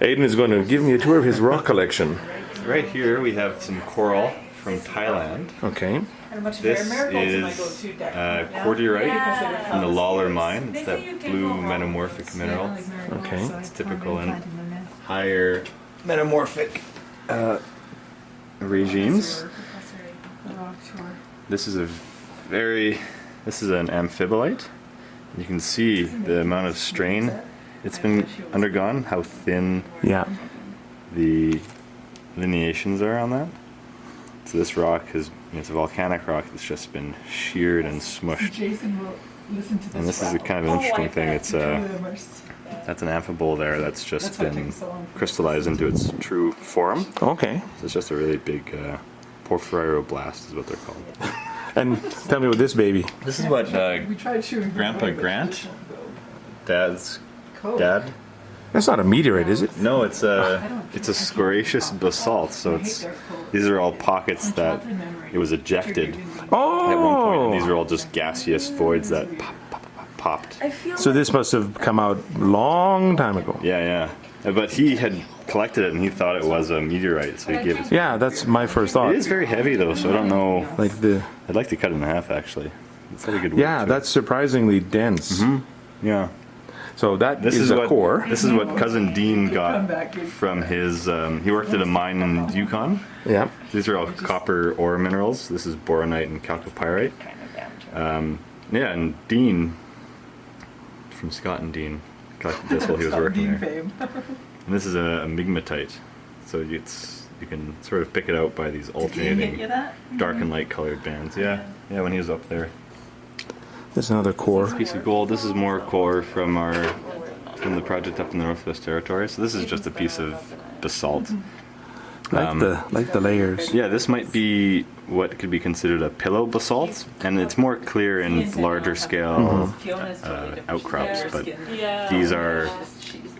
Aiden is going to give me a tour of his rock collection. Right here we have some coral from Thailand. Okay. This is cordiorite from the Lawler mine. It's that blue metamorphic mineral. Okay. It's typical in higher metamorphic regimes. This is an amphibolite. You can see the amount of strain it's been undergone, how thin the lineations are on that. So this rock it's a volcanic rock that's just been sheared and smushed. And this is a kind of an interesting thing. It's that's an amphibole there that's just been crystallized into its true form. Okay. So it's just a really big porphyroblast is what they're called. And tell me about this baby. This is what Grandpa Grant, Dad's dad. That's not a meteorite, is it? No, it's a scoriaceous basalt. So these are all pockets that it was ejected at one point, and these are all just gaseous voids that popped. So this must have come out long time ago. Yeah. But he had collected it and he thought it was a meteorite, so he gave it. Yeah, that's my first thought. It is very heavy though, so I don't know. I'd like to cut it in half actually. It's got a good weight. Yeah, that's surprisingly dense. Yeah. So this is a core. This is what Cousin Dean got from his. He worked at a mine in Yukon. Yeah. These are all copper ore minerals. This is boronite and chalcopyrite. And Dean from Scott and Dean collected this while he was working there. And this is a migmatite, so you can sort of pick it out by these alternating dark and light colored bands. Yeah, when he was up there. There's another core. Piece of gold. This is more core from the project up in the Northwest Territories. So this is just a piece of basalt. Like the layers. Yeah, this might be what could be considered a pillow basalt, and it's more clear in larger scale outcrops. But these are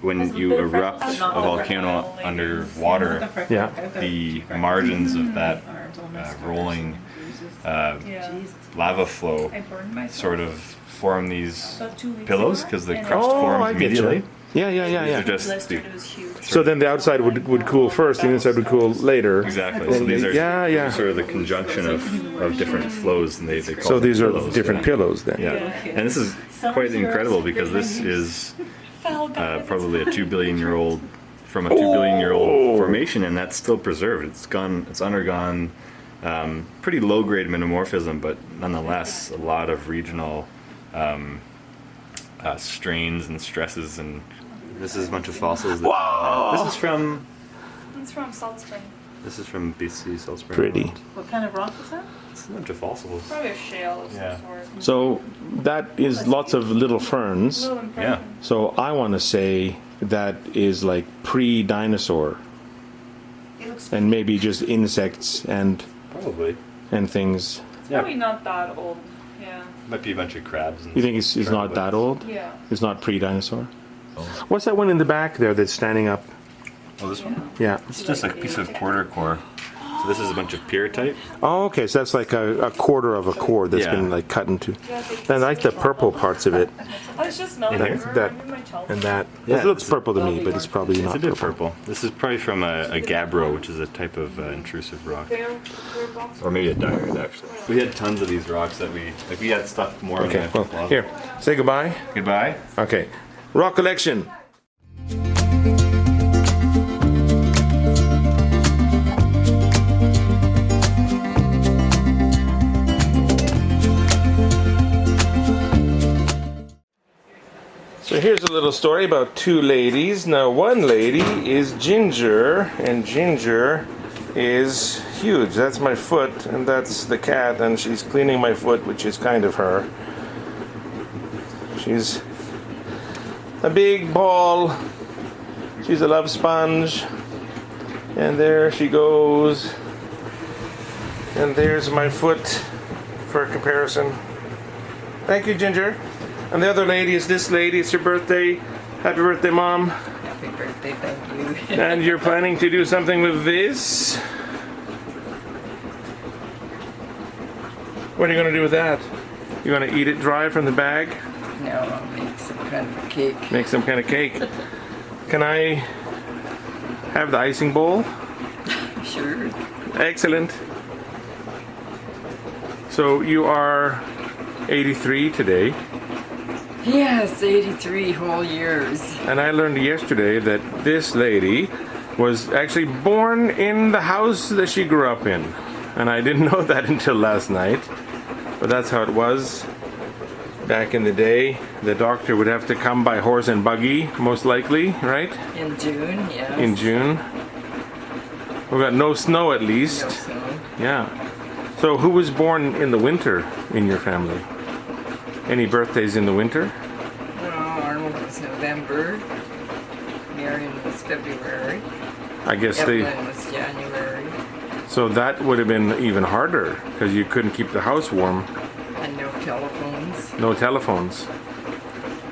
when you erupt a volcano underwater. Yeah. The margins of that rolling lava flow sort of form these pillows because the crust forms immediately. Yeah. Just so then the outside would cool first, the inside would cool later. Exactly. So these are sort of the conjunction of different flows, and they call so these are pillows, different pillows then. Yeah, and this is quite incredible because this is probably a 2 billion year old formation, and that's still preserved. It's undergone pretty low grade metamorphism, but nonetheless a lot of regional strains and stresses. And this is a bunch of fossils. This is from Salt Spring. This is from BC Salt Spring. Pretty. What kind of rock is that? It's a bunch of fossils. Probably a shale of some sort. So that is lots of little ferns. Yeah. So I want to say that is like pre-dinosaur, and maybe just insects and Probably. and things. Probably not that old. Yeah. Might be a bunch of crabs. And You think it's not that old? Yeah. It's not pre-dinosaur? What's that one in the back there that's standing up? Oh, this one? Yeah. It's just a piece of quarter core. So this is a bunch of pyrrhotite. Oh, okay. So that's like a quarter of a core that's been like cut into. And I like the purple parts of it. I was just smelling And that. Yeah, It looks purple to me, but it's probably It's not a bit purple. purple. This is probably from a gabbro, which is a type of intrusive rock. Or maybe a diorite, actually. We had tons of these rocks that we had stuff more Okay. in the Well, closet. here. Say goodbye. Goodbye. Okay. Rock collection. So here's a little story about two ladies. Now one lady is Ginger, and Ginger is huge. That's my foot, and that's the cat, and she's cleaning my foot, which is kind of her. She's a big ball. She's a love sponge. And there she goes. And there's my foot for comparison. Thank you, Ginger. And the other lady is this lady. It's her birthday. Happy birthday, Mom. Happy birthday, thank you. And you're planning to do something with this? What are you going to do with that? You're going to eat it dry from the bag? No, I'll make some kind of cake. Make some kind of cake. Can I have the icing bowl? Sure. Excellent. So you are 83 today. Yes, 83 whole years. And I learned yesterday that this lady was actually born in the house that she grew up in. And I didn't know that until last night. But that's how it was. Back in the day, the doctor would have to come by horse and buggy, most likely, right? In June, yes. In June. We got no snow at least. No snow. Yeah. So who was born in the winter in your family? Any birthdays in the winter? Arnold was November. Marion was February. I guess Evelyn was January. So that would have been even harder because you couldn't keep the house warm. And no telephones. No telephones.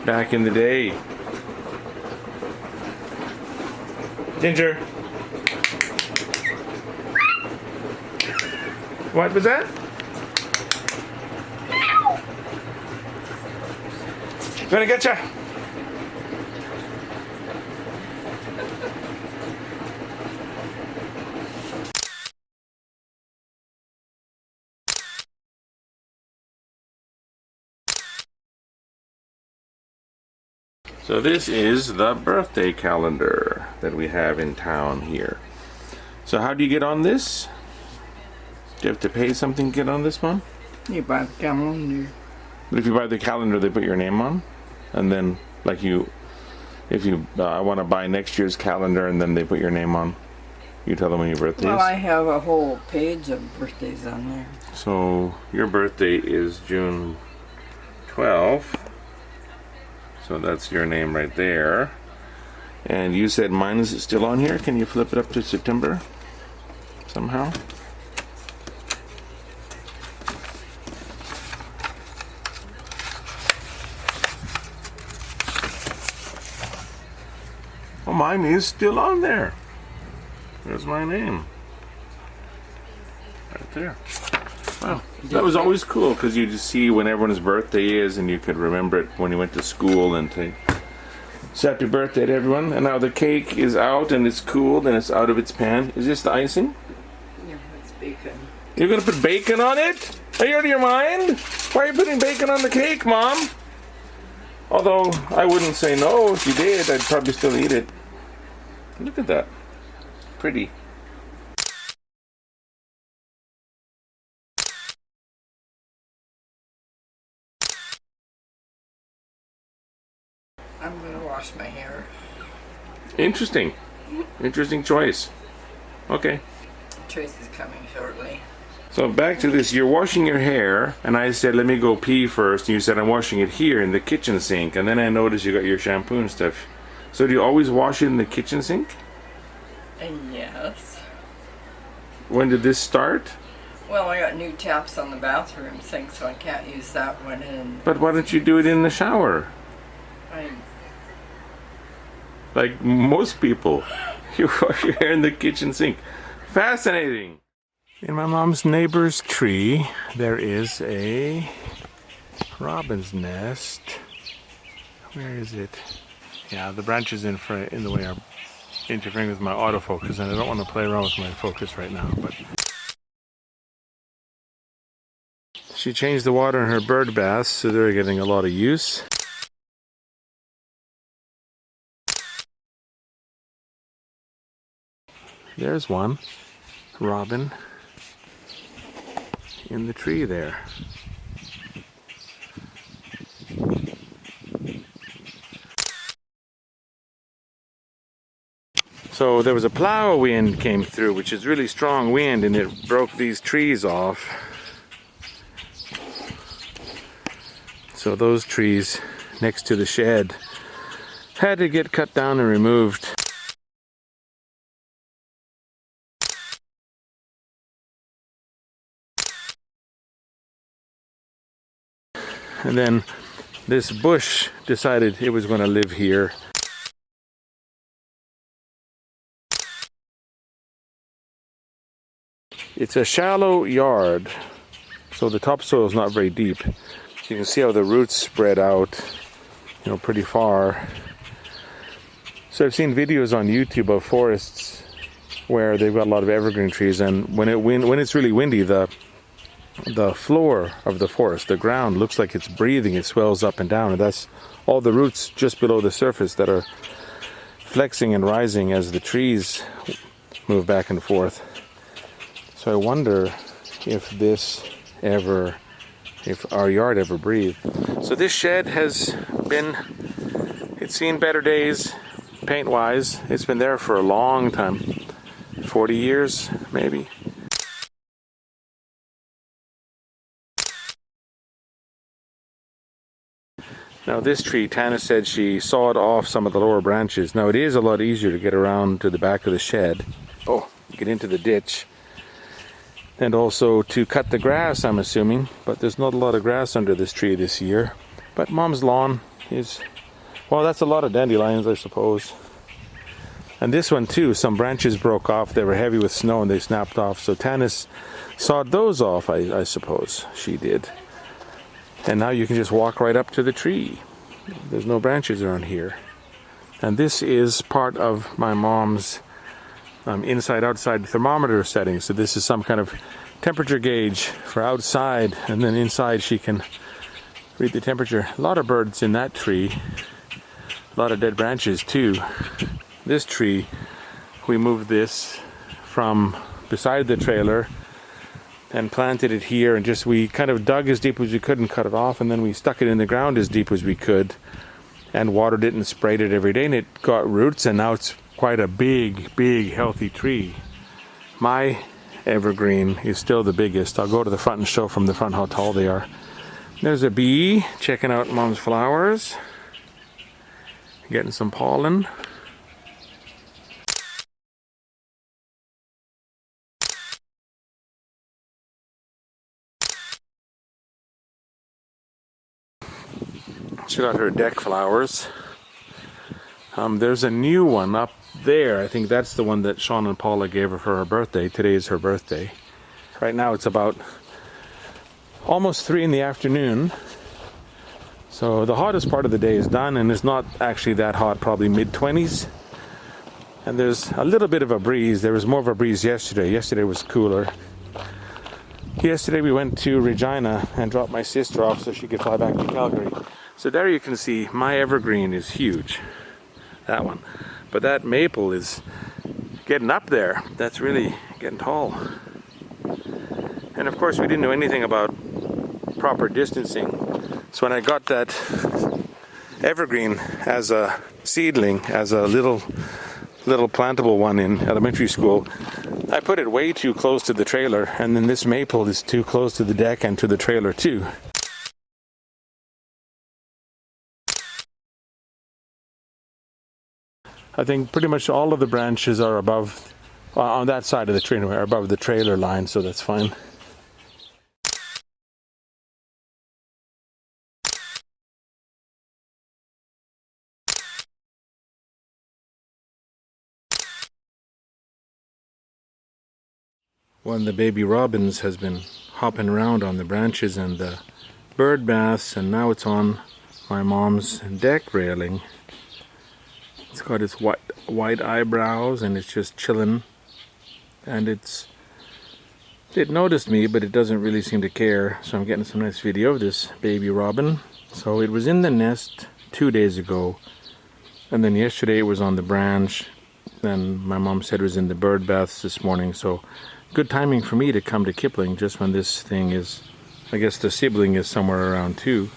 Back in the day. Ginger. What was that? Gonna get ya. So this is the birthday calendar that we have in town here. So how do you get on this? Do you have to pay something to get on this one? You buy the calendar. But if you buy the calendar, they put your name on, and then like if you I want to buy next year's calendar, and then they put your name on. You tell them when your birthday Well, is. I have a whole page of birthdays on there. So your birthday is June 12th. So that's your name right there. And you said mine is still on here. Can you flip it up to September somehow? Oh, mine is still on there. There's my name. Right there. Wow. That was always cool because you just see when everyone's birthday is and you could remember it when you went to school and say happy birthday to everyone. And now the cake is out and it's cooled and it's out of its pan. Is this the icing? Yeah, it's bacon. You're going to put bacon on it? Are you out of your mind? Why are you putting bacon on the cake, Mom? Although I wouldn't say no. If you did, I'd probably still eat it. Look at that. Pretty. I'm gonna wash my hair. Interesting. Interesting choice. Okay. Trace is coming shortly. So back to this, you're washing your hair, and I said, let me go pee first, and you said, I'm washing it here in the kitchen sink, and then I noticed you got your shampoo and stuff. So do you always wash it in the kitchen sink? Yes. When did this start? Well, I got new taps on the bathroom sink, so I can't use that one in. But why don't you do it in the shower? Like most people. You wash your hair in the kitchen sink. Fascinating. In my mom's neighbor's tree, there is a robin's nest. Where is it? Yeah, the branches in the way are interfering with my autofocus, and I don't want to play around with my focus right now. But she changed the water in her bird baths, so they're getting a lot of use. There's one robin in the tree there. So there was a plow wind came through, which is really strong wind, and it broke these trees off. So those trees next to the shed had to get cut down and removed. And then this bush decided it was going to live here. It's a shallow yard, so the topsoil is not very deep. You can see how the roots spread out, pretty far. So I've seen videos on YouTube of forests where they've got a lot of evergreen trees, and when it's really windy, the floor of the forest, the ground, looks like it's breathing. It swells up and down, and that's all the roots just below the surface that are flexing and rising as the trees move back and forth. So I wonder if our yard ever breathed. So this shed it's seen better days, paint-wise. It's been there for a long time, 40 years maybe. Now this tree, Tana said she sawed off some of the lower branches. Now it is a lot easier to get around to the back of the shed. Oh, get into the ditch. And also to cut the grass, I'm assuming. But there's not a lot of grass under this tree this year. But Mom's lawn is, well, that's a lot of dandelions, I suppose. And this one too, some branches broke off. They were heavy with snow and they snapped off. So Tanis sawed those off, I suppose she did. And now you can just walk right up to the tree. There's no branches around here. And this is part of my mom's inside-outside thermometer setting. So this is some kind of temperature gauge for outside, and then inside she can read the temperature. A lot of birds in that tree. A lot of dead branches too. This tree, we moved this from beside the trailer and planted it here, and we kind of dug as deep as we could and cut it off, and then we stuck it in the ground as deep as we could and watered it and sprayed it every day, and it got roots, and now it's quite a big healthy tree. My evergreen is still the biggest. I'll go to the front and show from the front how tall they are. There's a bee checking out Mom's flowers, getting some pollen. She got her deck flowers. There's a new one up there. I think that's the one that Sean and Paula gave her for her birthday. Today is her birthday. Right now it's about almost 3 in the afternoon. So the hottest part of the day is done, and it's not actually that hot, probably mid-20s. And there's a little bit of a breeze. There was more of a breeze yesterday. Yesterday was cooler. Yesterday we went to Regina and dropped my sister off so she could fly back to Calgary. So there you can see my evergreen is huge, that one. But that maple is getting up there. That's really getting tall. And of course we didn't know anything about proper distancing. So when I got that evergreen as a seedling, as a little plantable one in elementary school, I put it way too close to the trailer, and then this maple is too close to the deck and to the trailer too. I think pretty much all of the branches are above, on that side of the tree, are above the trailer line, so that's fine. One of the baby robins has been hopping around on the branches and the bird baths, and now it's on my mom's deck railing. It's got its white eyebrows and it's just chilling, and it noticed me, but it doesn't really seem to care. So I'm getting some nice video of this baby robin. So it was in the nest 2 days ago, and then yesterday it was on the branch. Then my mom said it was in the bird baths this morning. So good timing for me to come to Kipling just when this thing is, I guess the sibling is somewhere around too.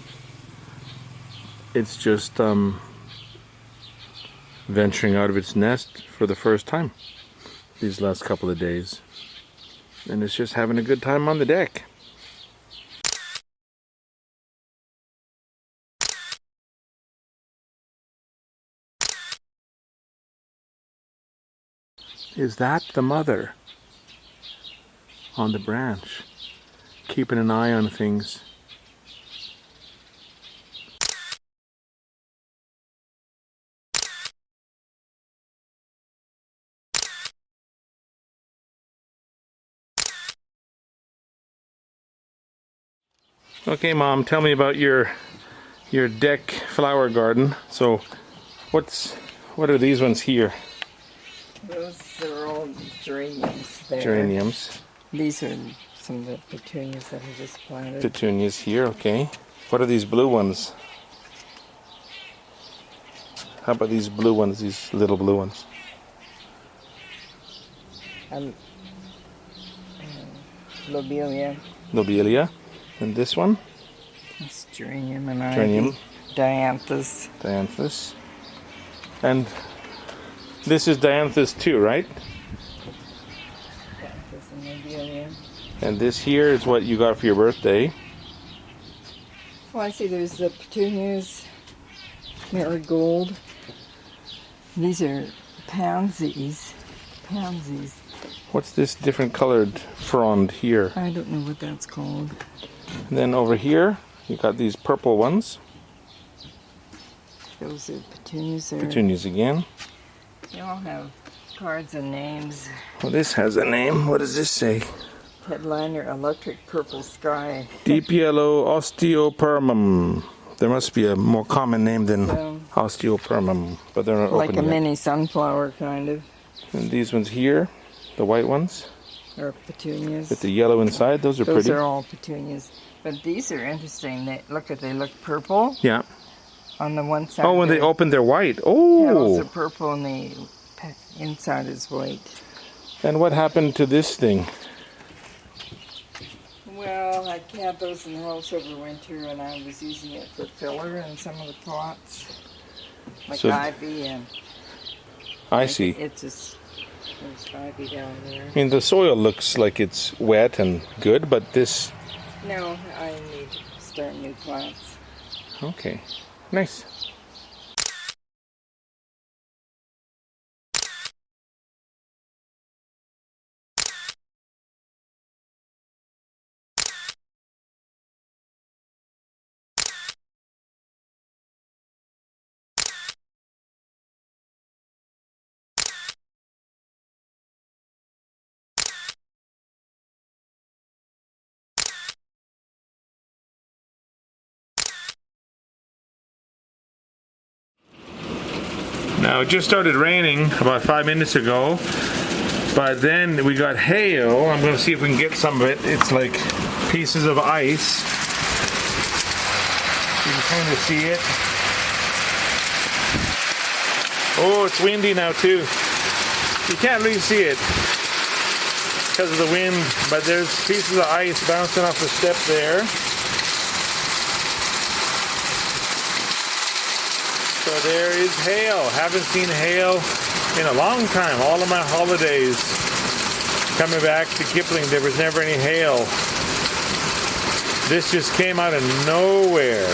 It's just venturing out of its nest for the first time these last couple of days, and it's just having a good time on the deck. Is that the mother on the branch, keeping an eye on things? Okay, Mom, tell me about your deck flower garden. So what What are these ones here? Those are all geraniums there. Geraniums. These are some of the petunias that I just planted. Petunias here, okay. What are these blue ones? How about these blue ones, these little blue ones? Lobelia. Lobelia. And this one? It's geranium and Geranium. ivy. Dianthus. Dianthus. And this is dianthus too, right? Dianthus and lobelia. And this here is what you got for your birthday. Oh, I see there's the petunias, marigold. These are pansies. Pansies. What's this different colored frond here? I don't know what that's called. And then over here, you got these purple ones. Those are petunias. Petunias again. They all have cards and names. Well, this has a name. What does this say? Headliner, electric purple sky. Deep yellow osteopermum. There must be a more common name than So, osteopermum, but they're not like open a yet. mini sunflower, kind of. And these ones here, the white ones Or petunias. with the yellow inside, those are Those pretty. are all petunias. But these are interesting. They look purple Yeah. on the one side. Oh, when they the open, they're white. petals are Oh. purple and the inside is white. And what happened to this thing? Well, I had those in the house over winter, and I was using it for filler in some of the pots, like So- ivy, and I see. it's just there's ivy down there. I mean, the soil looks like it's wet and good, but this... No, I need to start new plants. Okay. Nice. Now, it just started raining about 5 minutes ago, but then we got hail. I'm going to see if we can get some of it. It's like pieces of ice. You can kind of see it. Oh, it's windy now too. You can't really see it because of the wind, but there's pieces of ice bouncing off the step there. So there is hail. Haven't seen hail in a long time. All of my holidays coming back to Kipling, there was never any hail. This just came out of nowhere.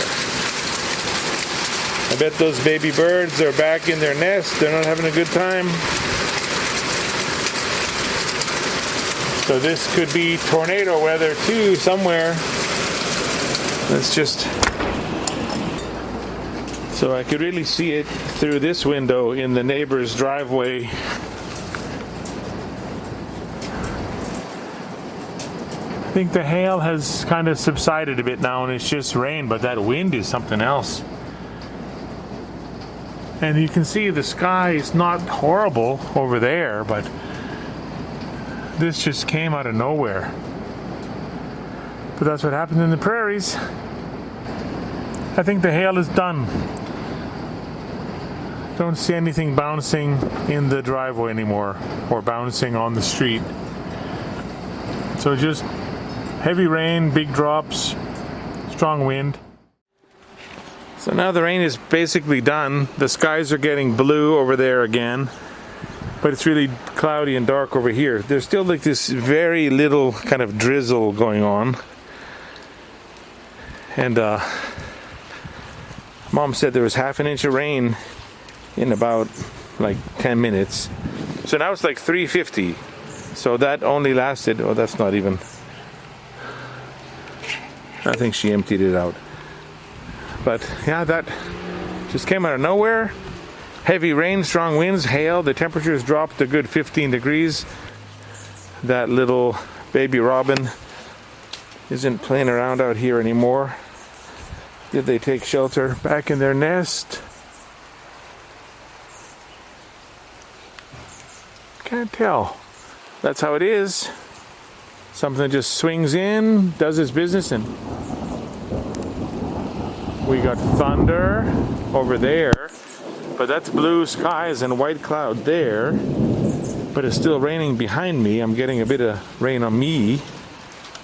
I bet those baby birds are back in their nest. They're not having a good time. So this could be tornado weather too somewhere. Let's just... So I could really see it through this window in the neighbor's driveway. I think the hail has kind of subsided a bit now and it's just rain, but that wind is something else. And you can see the sky is not horrible over there, but this just came out of nowhere. But that's what happens in the prairies. I think the hail is done. Don't see anything bouncing in the driveway anymore or bouncing on the street. So just heavy rain, big drops, strong wind. So now the rain is basically done. The skies are getting blue over there again, but it's really cloudy and dark over here. There's still like this very little kind of drizzle going on. And Mom said there was half an inch of rain in about like 10 minutes. So now it's like 350. So that only lasted, oh, that's not even, I think she emptied it out. But yeah, that just came out of nowhere. Heavy rain, strong winds, hail. The temperatures dropped a good 15 degrees. That little baby robin isn't playing around out here anymore. Did they take shelter back in their nest? Can't tell. That's how it is. Something that just swings in, does its business, and we got thunder over there, but that's blue skies and white cloud there, but it's still raining behind me. I'm getting a bit of rain on me,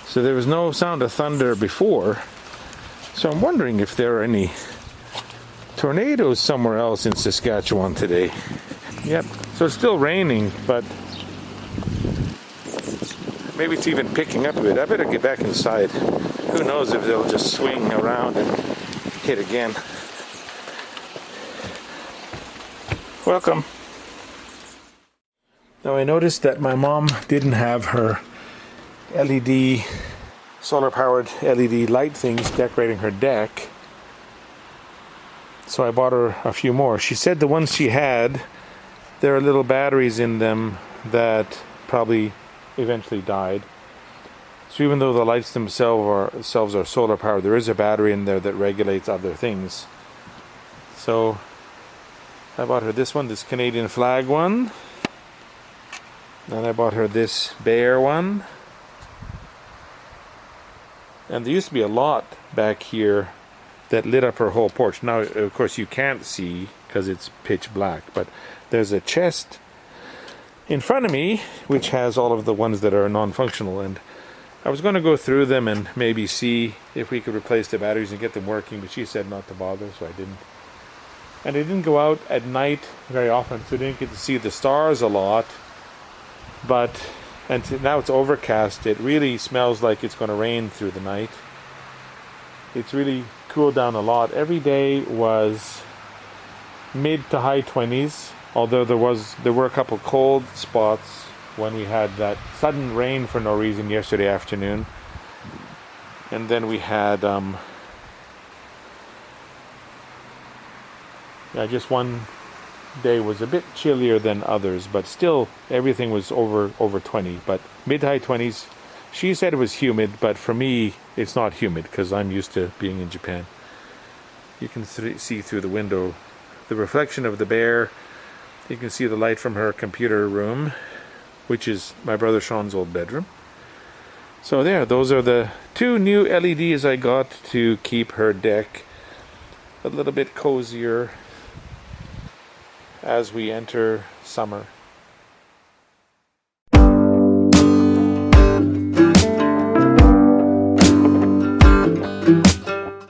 so there was no sound of thunder before. So I'm wondering if there are any tornadoes somewhere else in Saskatchewan today. Yep, so it's still raining, but maybe it's even picking up a bit. I better get back inside. Who knows if they'll just swing around and hit again. Welcome. Now I noticed that my mom didn't have her LED, solar-powered LED light things decorating her deck. So I bought her a few more. She said the ones she had, there are little batteries in them that probably eventually died. So even though the lights themselves are solar powered, there is a battery in there that regulates other things. So I bought her this one, this Canadian flag one. And I bought her this bear one. And there used to be a lot back here that lit up her whole porch. Now, of course, you can't see because it's pitch black, but there's a chest in front of me which has all of the ones that are non-functional, and I was going to go through them and maybe see if we could replace the batteries and get them working, but she said not to bother, so I didn't. And I didn't go out at night very often, so I didn't get to see the stars a lot. But now it's overcast. It really smells like it's going to rain through the night. It's really cooled down a lot. Every day was mid to high 20s, although there were a couple cold spots when we had that sudden rain for no reason yesterday afternoon. And then we had just one day was a bit chillier than others, but still everything was over 20, but mid to high 20s. She said it was humid, but for me it's not humid because I'm used to being in Japan. You can see through the window the reflection of the bear. You can see the light from her computer room, which is my brother Sean's old bedroom. So there, those are the two new LEDs I got to keep her deck a little bit cozier as we enter summer.